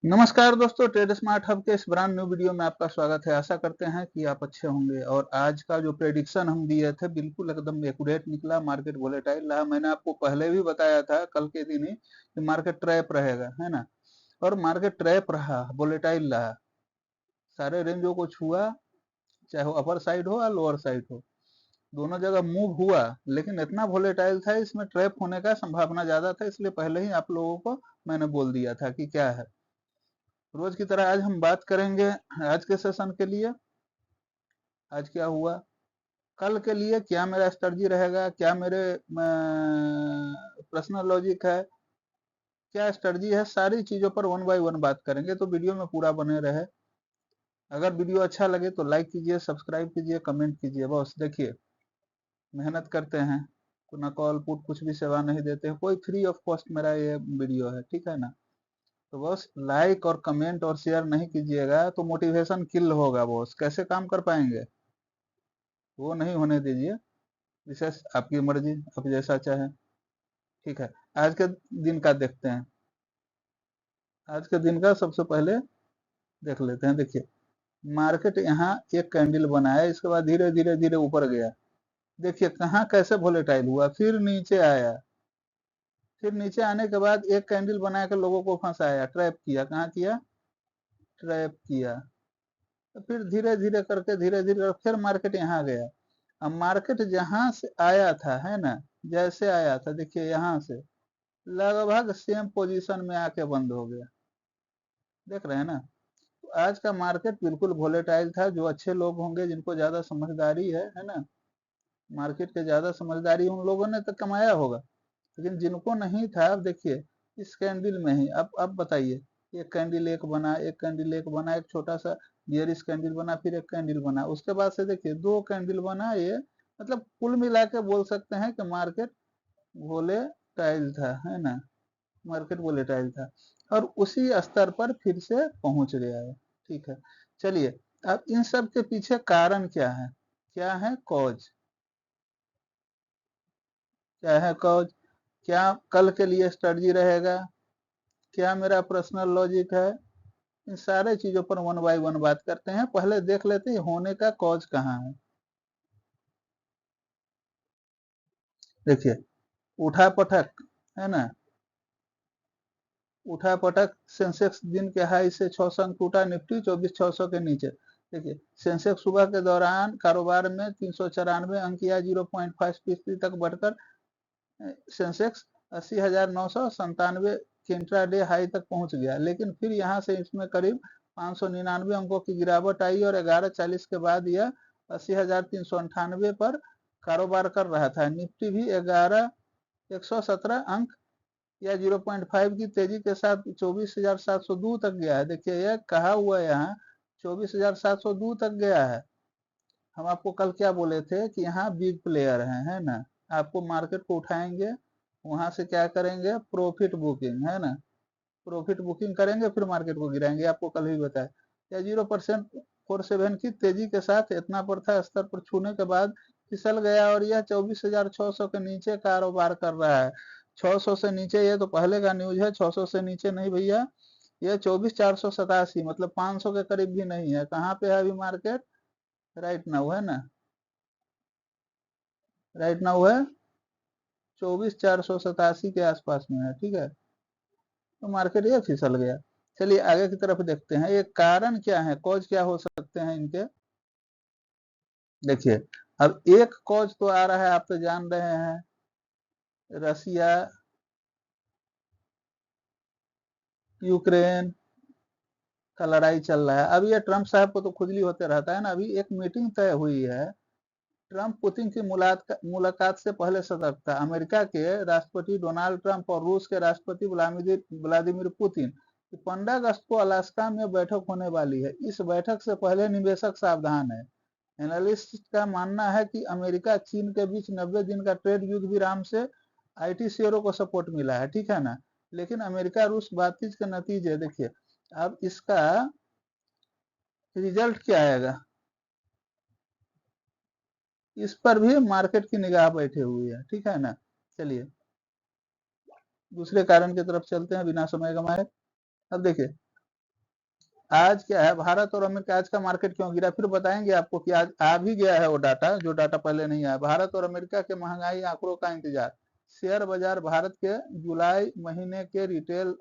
नमस्कार दोस्तों, trade smart hub के इस ब्रांड न्यू वीडियो में आपका स्वागत है। आशा करते हैं कि आप अच्छे होंगे। और आज का जो प्रेडिक्शन हम दिए थे बिल्कुल एकदम एक्यूरेट निकला। मार्केट वोलेटाइल रहा। मैंने आपको पहले भी बताया था कल के दिन ही कि मार्केट ट्रैप रहेगा, है ना। और मार्केट ट्रैप रहा, वोलेटाइल रहा, सारे रेंजों को छुआ, चाहे वो अपर साइड हो या लोअर साइड हो, दोनों जगह मूव हुआ। लेकिन इतना वोलेटाइल था, इसमें ट्रैप होने का संभावना ज्यादा था, इसलिए पहले ही आप लोगों को मैंने बोल दिया था कि क्या है। रोज की तरह आज हम बात करेंगे आज के सेशन के लिए। आज क्या हुआ, कल के लिए क्या मेरा स्ट्रेटजी रहेगा, क्या मेरे पर्सनल लॉजिक है, क्या स्ट्रेटजी है, सारी चीजों पर वन बाय वन बात करेंगे। तो वीडियो में पूरा बने रहे। अगर वीडियो अच्छा लगे तो लाइक कीजिए, सब्सक्राइब कीजिए, कमेंट कीजिए। बस देखिए, मेहनत करते हैं तो ना कॉल पुट कुछ भी सेवा नहीं देते हैं, कोई फ्री ऑफ कॉस्ट मेरा ये वीडियो है, ठीक है ना। तो बस लाइक और कमेंट और शेयर नहीं कीजिएगा तो मोटिवेशन किल होगा। बॉस कैसे काम कर पाएंगे, वो नहीं होने दीजिए। विशेष आपकी मर्जी, आप जैसा चाहे, ठीक है। आज के दिन का देखते हैं। आज के दिन का सबसे पहले देख लेते हैं। देखिए, मार्केट यहाँ एक कैंडल बनाया, इसके बाद धीरे धीरे धीरे ऊपर गया। देखिए कहाँ कैसे वोलेटाइल हुआ, फिर नीचे आया, फिर नीचे आने के बाद एक कैंडल बना के लोगों को फंसाया, ट्रैप किया। कहाँ किया, ट्रैप किया। तो फिर धीरे धीरे करके धीरे धीरे फिर मार्केट यहाँ गया। अब मार्केट जहां से आया था, है ना, जैसे आया था, देखिए यहाँ से लगभग सेम पोजीशन में आके बंद हो गया। देख रहे हैं ना। तो आज का मार्केट बिल्कुल वोलेटाइल था। जो अच्छे लोग होंगे, जिनको ज्यादा समझदारी है ना, मार्केट के ज्यादा समझदारी, उन लोगों ने तो कमाया होगा। लेकिन जिनको नहीं था, अब देखिए इस कैंडल में ही, अब बताइए, एक कैंडल एक बना, एक कैंडल एक बना, एक छोटा सा बियरिश कैंडल बना, फिर एक कैंडल बना, उसके बाद से देखिए दो कैंडल बना। ये मतलब कुल मिला के बोल सकते हैं कि मार्केट वोलेटाइल था, है ना। मार्केट वोलेटाइल था और उसी स्तर पर फिर से पहुंच गया है, ठीक है। चलिए, अब इन सब के पीछे कारण क्या है, क्या है कॉज, क्या है कॉज, क्या कल के लिए स्ट्रेटजी रहेगा, क्या मेरा पर्सनल लॉजिक है। इन सारे चीजों पर वन बाय वन बात करते हैं। पहले देख लेते हैं होने का कॉज कहाँ है। देखिए, उठा पटक, है ना, उठा पटक। सेंसेक्स दिन के हाई से 600 अंक टूटा, निफ्टी 24,600 के नीचे। देखिए, सेंसेक्स सुबह के दौरान कारोबार में 394 अंक या 0.5% तक बढ़कर सेंसेक्स 80,997 के इंट्राडे हाई तक पहुंच गया। लेकिन फिर यहां से इसमें करीब 599 अंकों की गिरावट आई और 11:40 के बाद यह 80,398 पर कारोबार कर रहा था। निफ्टी भी 117 अंक या 0.5 की तेजी के साथ 24,702 तक गया है। देखिए, यह कहा हुआ है यहाँ 24,702 तक गया है। हम आपको कल क्या बोले थे कि यहाँ बिग प्लेयर हैं, है ना। आपको मार्केट को उठाएंगे, वहां से क्या करेंगे, प्रॉफिट बुकिंग, है ना, प्रॉफिट बुकिंग करेंगे, फिर मार्केट को गिराएंगे। आपको कल भी बताया, या 0% 47 की तेजी के साथ इतना पर था, स्तर पर छूने के बाद फिसल गया और यह 24,600 के नीचे कारोबार कर रहा है। 600 से नीचे, ये तो पहले का न्यूज है, 600 से नीचे नहीं भैया। यह 24,487 मतलब 500 के करीब भी नहीं है। कहाँ पे है अभी मार्केट, राइट नाउ, है ना, राइट नाउ है 24,487 के आसपास में है, ठीक है। तो मार्केट ये फिसल गया। चलिए आगे की तरफ देखते हैं, ये कारण क्या है, कॉज क्या हो सकते हैं इनके। देखिए, अब एक कॉज तो आ रहा है, आप तो जान रहे हैं, रसिया यूक्रेन का लड़ाई चल रहा है। अब ये ट्रंप साहब को तो खुजली होते रहता है ना। अभी एक मीटिंग तय हुई है। ट्रंप पुतिन की मुलाकात से पहले सतर्क था। अमेरिका के राष्ट्रपति डोनाल्ड ट्रंप और रूस के राष्ट्रपति व्लादिमीर पुतिन 15 अगस्त को अलास्का में बैठक होने वाली है। इस बैठक से पहले निवेशक सावधान है। एनालिस्ट का मानना है कि अमेरिका चीन के बीच 90 दिन का ट्रेड युद्ध विराम से आईटी शेयरों को सपोर्ट मिला है, ठीक है ना। लेकिन अमेरिका रूस बातचीत के नतीजे देखिए, अब इसका रिजल्ट क्या आएगा, इस पर भी मार्केट की निगाह बैठे हुई है, ठीक है ना। चलिए दूसरे कारण की तरफ चलते हैं बिना समय गंवाए। अब देखिए, आज क्या है, भारत और अमेरिका आज का मार्केट क्यों गिरा, फिर बताएंगे आपको कि आज आ भी गया है वो डाटा, जो डाटा पहले नहीं आया। भारत और अमेरिका के महंगाई आंकड़ों का इंतजार। शेयर बाजार भारत के जुलाई महीने के रिटेल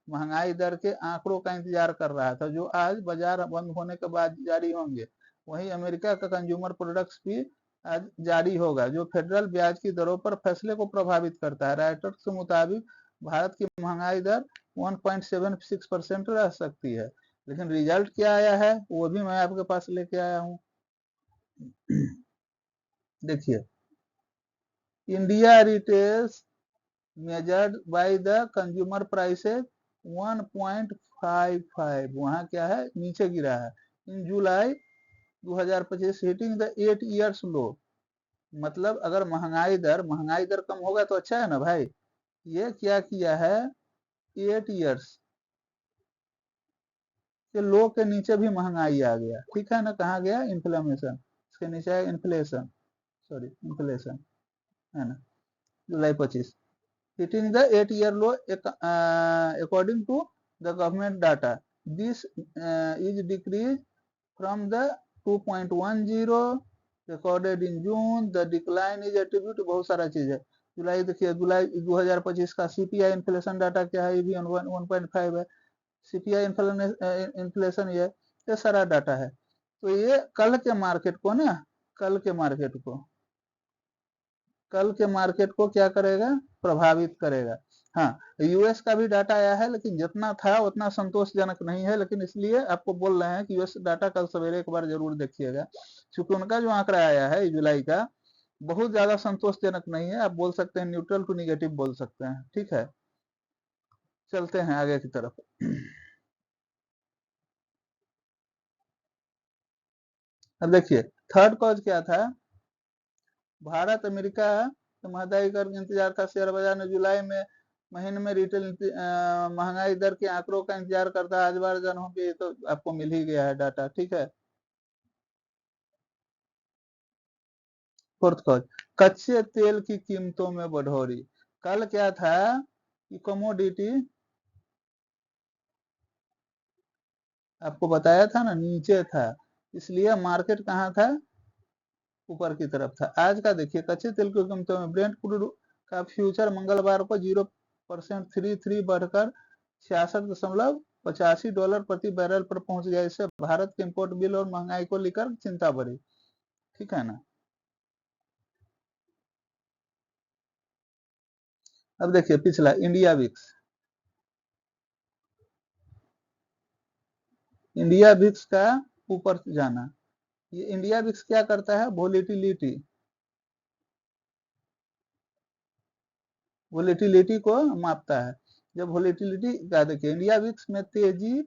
महंगाई दर के आंकड़ों का इंतजार कर रहा था, जो आज बाजार बंद होने के बाद जारी होंगे। वहीं अमेरिका का कंज्यूमर प्रोडक्ट्स भी आज जारी होगा, जो फेडरल ब्याज की दरों पर फैसले को प्रभावित करता है। राइटर्स के मुताबिक भारत की महंगाई दर 1.76% रह सकती है, लेकिन रिजल्ट क्या आया है वो भी मैं आपके पास लेके आया हूँ। देखिए, India retails measured by the consumer prices 1.55, वहां क्या है, नीचे गिरा है। इन जुलाई 2025 हिटिंग द 8 ईयर्स लो। मतलब अगर महंगाई दर कम होगा तो अच्छा है ना भाई। ये क्या किया है, 8 ईयर्स के लो के नीचे भी महंगाई आ गया, ठीक है ना। कहाँ गया, इन्फ्लेमेशन, इसके नीचे है इन्फ्लेशन, सॉरी इन्फ्लेशन, है ना, जुलाई 25 hitting the 8-year low according to the government data. This is decreased from the 2.10 recorded in June. The decline is attributed to बहुत सारा चीज है। जुलाई देखिए, जुलाई 2025 का सीपीआई इन्फ्लेशन डाटा क्या है, ये भी 1.5 है। सीपीआई इन्फ्लेशन ये सारा डाटा है। तो ये कल के मार्केट को ना, कल के मार्केट को कल के मार्केट को क्या करेगा, प्रभावित करेगा। हाँ, यूएस का भी डाटा आया है, लेकिन जितना था उतना संतोषजनक नहीं है, लेकिन इसलिए आपको बोल रहे हैं कि यूएस डाटा कल सवेरे एक बार जरूर देखिएगा, क्योंकि उनका जो आंकड़ा आया है जुलाई का बहुत ज्यादा संतोषजनक नहीं है। आप बोल सकते हैं न्यूट्रल टू निगेटिव बोल सकते हैं, ठीक है। चलते हैं आगे की तरफ। अब देखिए, थर्ड कॉज क्या था, भारत अमेरिका महंगाई दर का इंतजार था। शेयर बाजार ने जुलाई में महीने में रिटेल महंगाई दर के आंकड़ों का इंतजार करता है। आज बार जन होंगे तो आपको मिल ही गया है डाटा, ठीक है। फोर्थ कॉज, कच्चे तेल की कीमतों में बढ़ोतरी। कल क्या था कि कमोडिटी, आपको बताया था ना, नीचे था, इसलिए मार्केट कहाँ था, ऊपर की तरफ था। आज का देखिए, कच्चे तेल की कीमतों में ब्रेंट क्रूड का फ्यूचर मंगलवार को 0.33 बढ़कर $66.85 प्रति बैरल पर पहुंच गया। इससे भारत के इंपोर्ट बिल और महंगाई को लेकर चिंता बढ़ी, ठीक है ना। अब देखिए पिछला, इंडिया विक्स का ऊपर जाना। ये इंडिया विक्स क्या करता है, वोलेटिलिटी को मापता है। जब वोलेटिलिटी का देखिए, इंडिया विक्स में तेजी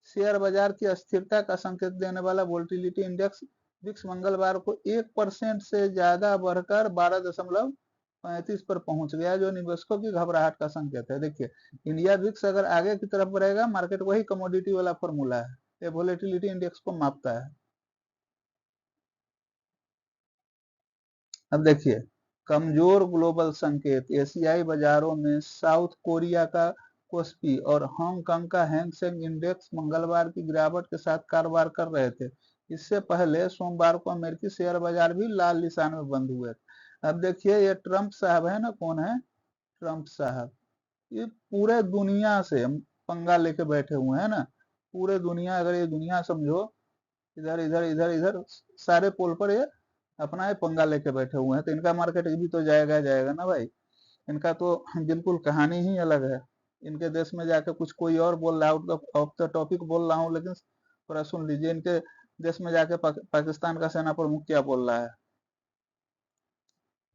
शेयर बाजार की अस्थिरता का संकेत देने वाला वोलेटिलिटी इंडेक्स विक्स मंगलवार को 1% से ज्यादा बढ़कर 12.35 पर पहुंच गया, जो निवेशकों की घबराहट का संकेत है। देखिए, इंडिया विक्स अगर आगे की तरफ बढ़ेगा, मार्केट वही कमोडिटी वाला फॉर्मूला है, ये वोलेटिलिटी इंडेक्स को मापता है। अब देखिए, कमजोर ग्लोबल संकेत, एशियाई बाजारों में साउथ कोरिया का कोस्पी और हांगकांग का हैंगसेंग इंडेक्स मंगलवार की गिरावट के साथ कारोबार कर रहे थे। इससे पहले सोमवार को अमेरिकी शेयर बाजार भी लाल निशान में बंद हुए। अब देखिए, ये ट्रंप साहब है ना, कौन है, ट्रंप साहब, ये पूरे दुनिया से पंगा लेके बैठे हुए हैं ना। पूरे दुनिया, अगर ये दुनिया समझो, इधर इधर इधर इधर सारे पोल पर ये अपना ही पंगा लेके बैठे हुए हैं, तो इनका मार्केट भी तो जाएगा जाएगा ना भाई। इनका तो बिल्कुल कहानी ही अलग है। इनके देश में जाके कुछ कोई और बोल रहा है, आउट ऑफ द टॉपिक बोल रहा हूँ, लेकिन थोड़ा सुन लीजिए, इनके देश में जाके पाकिस्तान का सेना प्रमुख क्या बोल रहा है।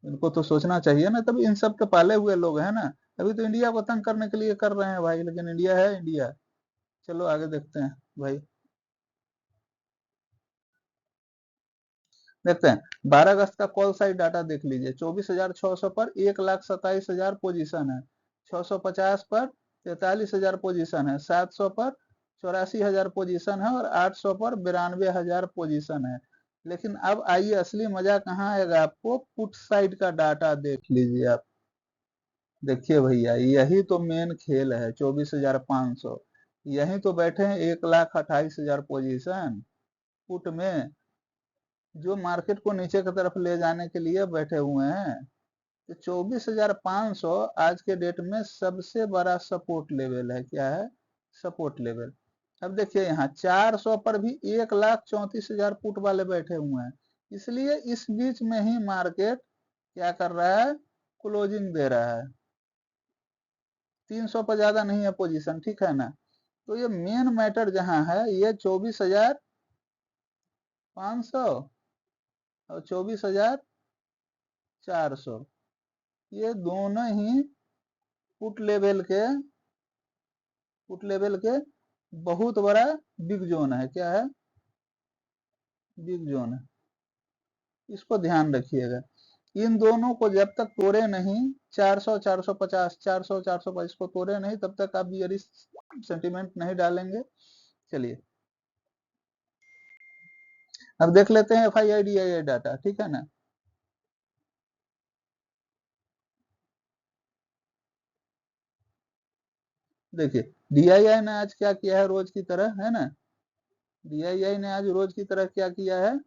इनको तो सोचना चाहिए ना, तभी इन सब के पाले हुए लोग हैं ना। अभी तो इंडिया को तंग करने के लिए कर रहे हैं भाई, लेकिन इंडिया है इंडिया। चलो आगे देखते हैं भाई। देखते हैं, 12 अगस्त का कॉल साइड डाटा देख लीजिए। 24,600 पर 1,27,000 पोजीशन है। 650 पर 43,000 पोजीशन है। 700 पर 84,000 पोजीशन है और 800 पर 92,000 पोजीशन है। लेकिन अब आइए, असली मजा कहाँ आएगा आपको, पुट साइड का डाटा देख लीजिए आप। देखिए भैया, यही तो मेन खेल है। 24,500 यहीं तो बैठे हैं 1,28,000 पोजीशन पुट में, जो मार्केट को नीचे की तरफ ले जाने के लिए बैठे हुए हैं। तो 24,500 आज के डेट में सबसे बड़ा सपोर्ट लेवल है। क्या है? Support level. अब देखिए यहाँ 400 पर भी 1,34,000 पुट वाले बैठे हुए हैं, इसलिए इस बीच में ही मार्केट क्या कर रहा है? क्लोजिंग दे रहा है। 300 पर ज्यादा नहीं है पोजीशन, ठीक है ना। तो ये मेन मैटर जहां है, ये 24,500 और 24,400, ये दोनों ही पुट लेवल के बहुत बड़ा बिग जोन है। क्या है? बिग जोन है, इसको ध्यान रखिएगा। इन दोनों को जब तक तोड़े नहीं, 400 450 400 450 को तोड़े नहीं, तब तक आप बियरिश सेंटीमेंट नहीं डालेंगे। चलिए अब देख लेते हैं FII-DII डाटा, ठीक है ना। देखिए DII ने आज क्या किया है, रोज की तरह, है ना। DII ने आज रोज की तरह क्या किया है?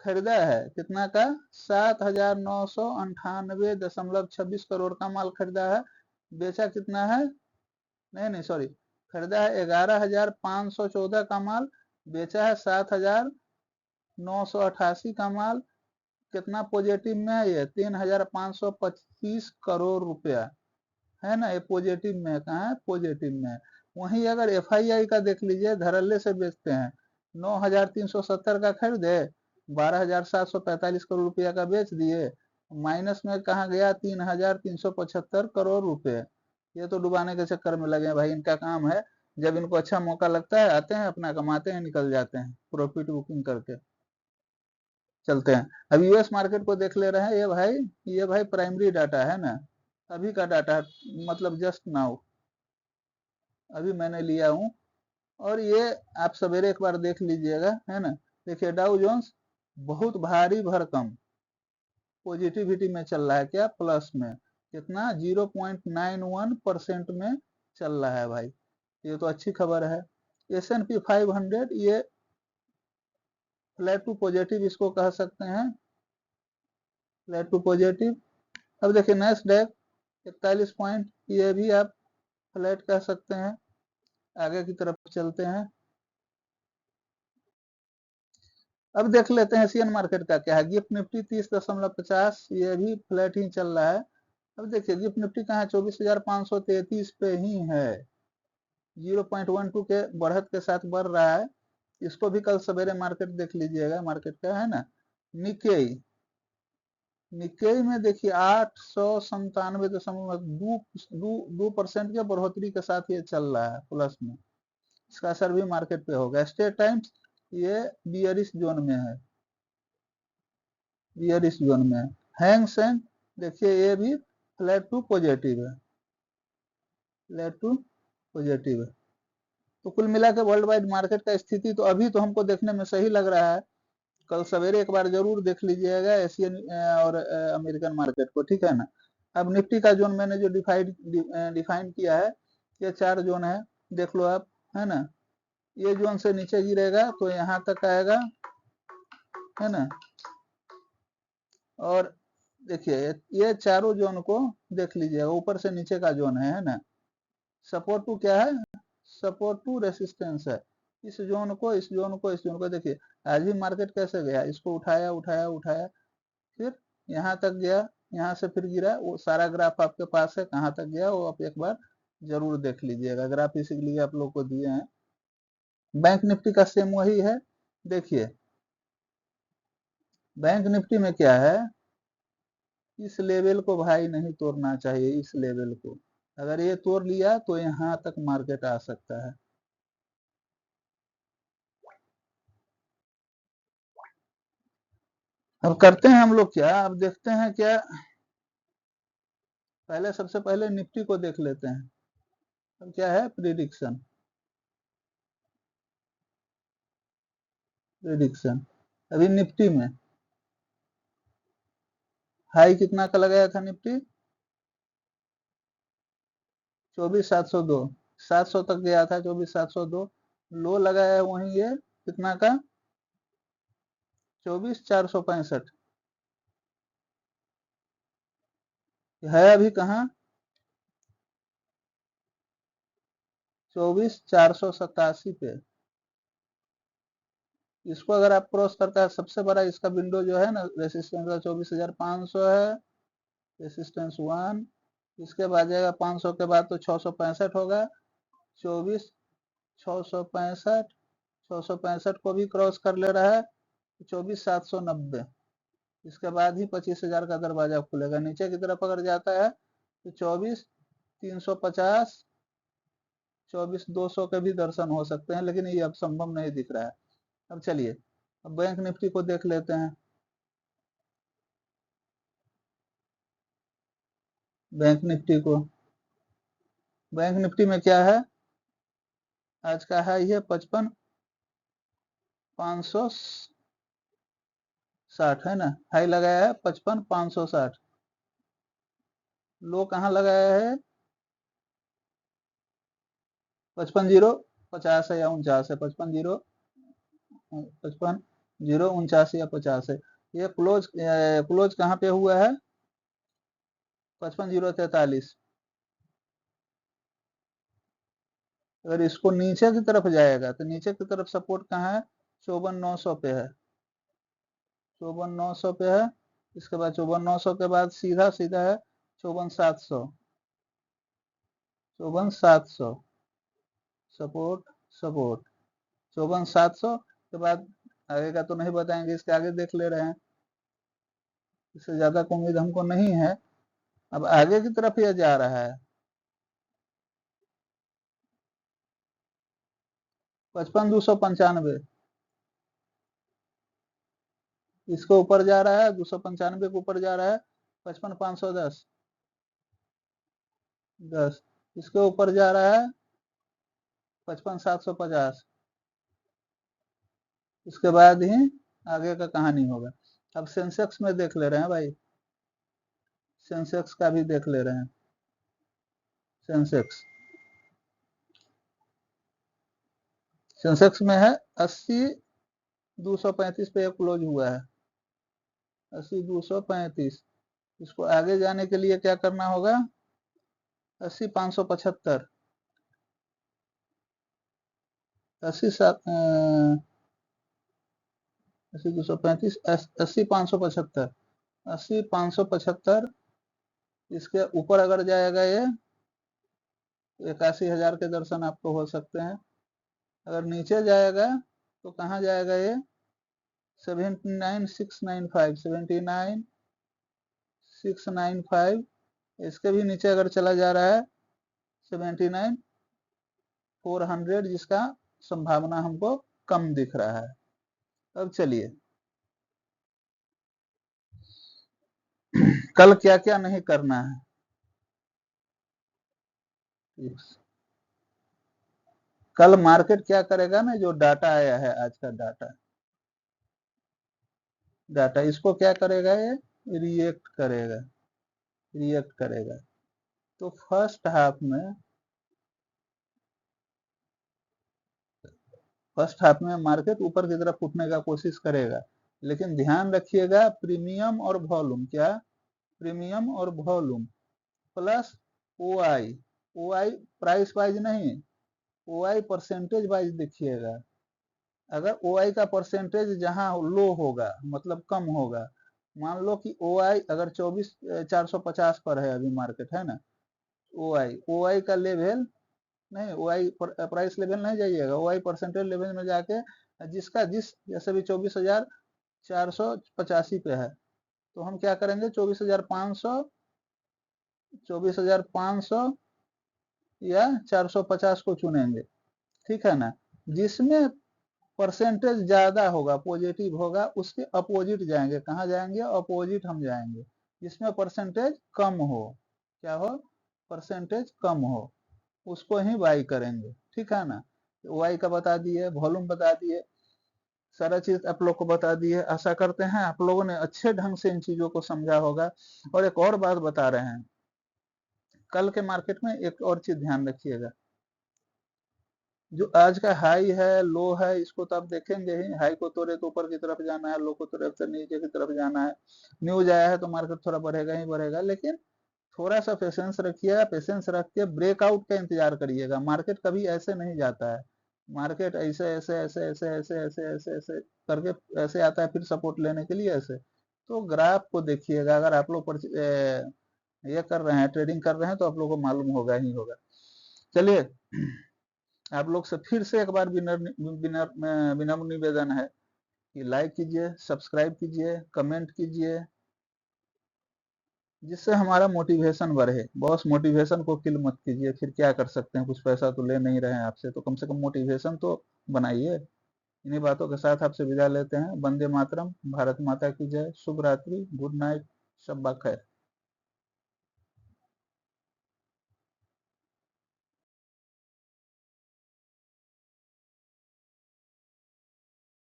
खरीदा है कितना का? 7,998.26 करोड़ का माल खरीदा है। बेचा कितना है? नहीं नहीं सॉरी, खरीदा है 11,514 का माल, बेचा है 7,988 का माल। कितना पॉजिटिव में है ये? 3,525 करोड़ रुपया, है ना। ये पॉजिटिव में है। कहाँ है? पॉजिटिव में है। वहीं अगर FII का देख लीजिए, धड़ल्ले से बेचते हैं। 9,370 का खरीदे, 12,745 करोड़ रुपया का बेच दिए, माइनस में कहाँ गया? 3,375 करोड़ रुपए। ये तो डुबाने के चक्कर में लगे हैं भाई, इनका काम है। जब इनको अच्छा मौका लगता है, आते हैं, अपना कमाते हैं, निकल जाते हैं प्रॉफिट बुकिंग करके। चलते हैं अब US मार्केट को देख ले रहे हैं। ये भाई प्राइमरी डाटा है ना, अभी का डाटा है, मतलब जस्ट नाउ अभी मैंने लिया हूँ। और ये आप सवेरे एक बार देख लीजिएगा, है ना। देखिए डाउ जोन्स बहुत भारी भरकम पॉजिटिविटी में चल रहा है। क्या? प्लस में। कितना? 0.91% में चल रहा है भाई, ये तो अच्छी खबर है। S&P 500 ये फ्लैट टू पॉजिटिव इसको कह सकते हैं, फ्लैट टू पॉजिटिव। अब देखिए नैस्डैक 41 पॉइंट, ये भी आप फ्लैट कह सकते हैं। आगे की तरफ चलते हैं। अब देख लेते हैं एशियन मार्केट का क्या है। गिफ्ट निफ्टी 30.50, ये भी फ्लैट ही चल रहा है। अब देखिए गिफ्ट निफ्टी कहाँ है? 24,533 पे ही है, 0.12 के बढ़त के साथ बढ़ रहा है। इसको भी कल सवेरे मार्केट देख लीजिएगा, मार्केट का, है ना। निकेई निकेई में देखिए 897.2% के बढ़ोतरी के साथ ये चल रहा है प्लस में। इसका असर भी मार्केट पे होगा। स्टेट टाइम्स ये बियरिश जोन में है, बियरिश जोन में है। हैंग सेंग देखिए ये भी फ्लैट टू पॉजिटिव है, फ्लैट टू पॉजिटिव है। तो कुल मिला के वर्ल्ड वाइड मार्केट का स्थिति तो अभी तो हमको देखने में सही लग रहा है। कल सवेरे एक बार जरूर देख लीजिएगा एशियन और अमेरिकन मार्केट को, ठीक है ना। अब निफ्टी का जोन मैंने जो डिफाइन किया है, ये 4 जोन है, देख लो आप, है ना। ये जोन से नीचे गिरेगा तो यहाँ तक आएगा, है ना। और देखिए ये चारों जोन को देख लीजिएगा, ऊपर से नीचे का जोन है ना। सपोर्ट टू क्या है? सपोर्ट टू रेसिस्टेंस है। इस जोन को, इस जोन को, इस जोन को देखिए। आज भी मार्केट कैसे गया? इसको उठाया उठाया उठाया, फिर यहाँ तक गया, यहाँ से फिर गिरा। वो सारा ग्राफ आपके पास है, कहाँ तक गया वो आप एक बार जरूर देख लीजिएगा। ग्राफ इसीलिए आप लोग को दिए हैं। बैंक निफ्टी का सेम वही है। देखिए बैंक निफ्टी में क्या है, इस लेवल को भाई नहीं तोड़ना चाहिए, इस लेवल को। अगर ये तोड़ लिया तो यहाँ तक मार्केट आ सकता है। अब करते हैं हम लोग क्या, अब देखते हैं क्या। पहले सबसे पहले निफ्टी को देख लेते हैं। अब क्या है? Prediction, prediction. अभी निफ्टी में हाई कितना का लगाया था निफ्टी? 24,702। 700 तक गया था, 24,702। लो लगाया है वहीं ये कितना का, 24,465। है अभी कहाँ, 24,487 पे। इसको अगर आप क्रॉस करता है, सबसे बड़ा इसका विंडो जो है ना रेसिस्टेंस का 24,500 है, रेसिस्टेंस 1। इसके बाद जाएगा 500 के बाद तो 665 होगा, 24,665, 665 को भी क्रॉस कर ले रहा है, 24,790। इसके बाद ही 25,000 का दरवाजा खुलेगा। नीचे की तरफ अगर जाता है तो 24,350, 24,200 के भी दर्शन हो सकते हैं, लेकिन ये अब संभव नहीं दिख रहा है। अब चलिए, अब बैंक निफ्टी को देख लेते हैं। बैंक निफ्टी को, बैंक निफ्टी में क्या है, आज का हाई है 55,560 है ना, हाई लगाया है 55,560। लो कहाँ लगाया है, 55,050 है या 49 है, 55,049 या 50 है। ये क्लोज कहाँ पे हुआ है, 55,043। अगर इसको नीचे की तरफ जाएगा तो नीचे की तरफ सपोर्ट कहाँ है, 54,900 पे है, 54,900 पे है। इसके बाद 54,900 के बाद सीधा सीधा है 54,700, 54,700 सपोर्ट, सपोर्ट 54,700 के बाद आगे का तो नहीं बताएंगे, इसके आगे देख ले रहे हैं, इससे ज्यादा को उम्मीद हमको नहीं है। अब आगे की तरफ यह जा रहा है 55,295, इसके ऊपर जा रहा है 295 के ऊपर जा रहा है 55,510, 10। इसके ऊपर जा रहा है 55,750। इसके बाद ही आगे का कहानी होगा। अब सेंसेक्स में देख ले रहे हैं भाई, सेंसेक्स का भी देख ले रहे हैं। सेंसेक्स, सेंसेक्स में है 80,235 पे क्लोज हुआ है, 80,235। इसको आगे जाने के लिए क्या करना होगा, 80,575, 80,235, 80,575, 80,575। इसके ऊपर अगर जाएगा ये 81,000 के दर्शन आपको हो सकते हैं। अगर नीचे जाएगा तो कहाँ जाएगा ये, 79,695, 79,695। इसके भी नीचे अगर चला जा रहा है 79,400, जिसका संभावना हमको कम दिख रहा है। अब चलिए, कल क्या क्या नहीं करना है। कल मार्केट क्या करेगा ना, जो डाटा आया है आज का डाटा, डाटा इसको क्या करेगा, ये रिएक्ट करेगा, रिएक्ट करेगा। तो फर्स्ट हाफ में मार्केट ऊपर की तरफ उठने का कोशिश करेगा, लेकिन ध्यान रखिएगा प्रीमियम और वॉल्यूम, क्या, प्रीमियम और वॉल्यूम प्लस ओ आई, ओ आई प्राइस वाइज नहीं, ओ आई परसेंटेज वाइज देखिएगा। अगर ओ आई का परसेंटेज जहां लो होगा, मतलब कम होगा, मान लो कि ओ आई अगर 24,450 पर है अभी मार्केट है ना, ओ आई का लेवल नहीं, ओ आई प्राइस लेवल नहीं जाइएगा, ओ आई परसेंटेज लेवल में जाके जिसका जिस, जैसे भी 24,485 पे है, तो हम क्या करेंगे, 24,500, 24,500 या 450 को चुनेंगे, ठीक है ना। जिसमें परसेंटेज ज्यादा होगा, पॉजिटिव होगा, उसके अपोजिट जाएंगे, कहाँ जाएंगे, अपोजिट हम जाएंगे। जिसमें परसेंटेज कम हो, क्या हो, परसेंटेज कम हो, उसको ही बाई करेंगे, ठीक है ना। वाई का बता दिए, वॉल्यूम बता दिए, सारा चीज आप लोग को बता दिए। आशा करते हैं आप लोगों ने अच्छे ढंग से इन चीजों को समझा होगा। और एक और बात बता रहे हैं, कल के मार्केट में एक और चीज ध्यान रखिएगा, जो आज का हाई है, लो है, इसको तो आप देखेंगे ही। हाई को तोड़े तो ऊपर की तरफ जाना है, लो को तोड़े तो नीचे की तरफ जाना है। न्यूज आया है तो मार्केट थोड़ा बढ़ेगा ही बढ़ेगा, लेकिन थोड़ा सा पेशेंस रखिएगा। पेशेंस रख के ब्रेकआउट का इंतजार करिएगा। मार्केट कभी ऐसे नहीं जाता है। मार्केट ऐसे ऐसे ऐसे ऐसे ऐसे ऐसे ऐसे ऐसे करके ऐसे आता है, फिर सपोर्ट लेने के लिए ऐसे। तो ग्राफ को देखिएगा। अगर आप लोग ये कर रहे हैं, ट्रेडिंग कर रहे हैं, तो आप लोग को मालूम होगा ही होगा। चलिए, आप लोग से फिर से एक बार विनम्र निवेदन है कि लाइक कीजिए, सब्सक्राइब कीजिए, कमेंट कीजिए, जिससे हमारा मोटिवेशन बढ़े। बॉस, मोटिवेशन को किल मत कीजिए, फिर क्या कर सकते हैं, कुछ पैसा तो ले नहीं रहे हैं आपसे, तो कम से कम मोटिवेशन तो बनाइए। इन्हीं बातों के साथ आपसे विदा लेते हैं। वंदे मातरम, भारत माता की जय, शुभ रात्रि, गुड नाइट, शब्बा खैर।